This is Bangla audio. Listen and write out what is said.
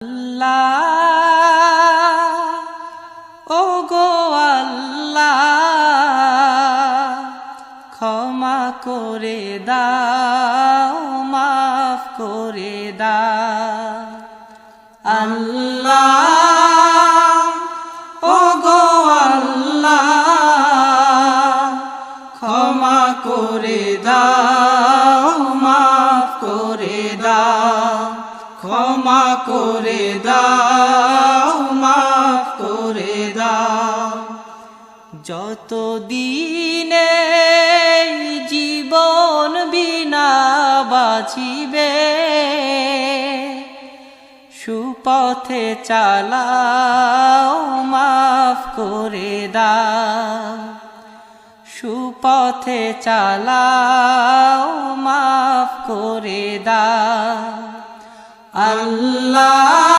আল্লাহ ও গো আল্লাহ ক্ষমা করে দাও মাফ করে দাও আল্লাহ ও গো আল্লাহ ক্ষমা করে দাও মাফ করে দাও ক্ষমা করে দাও মাফ করে দাও যতদিনে জীবন বিনা বাঁচিবে সুপথে চালাও মাফ করে দাও সুপথে চালাও মাফ করে দাও আল্লাহ।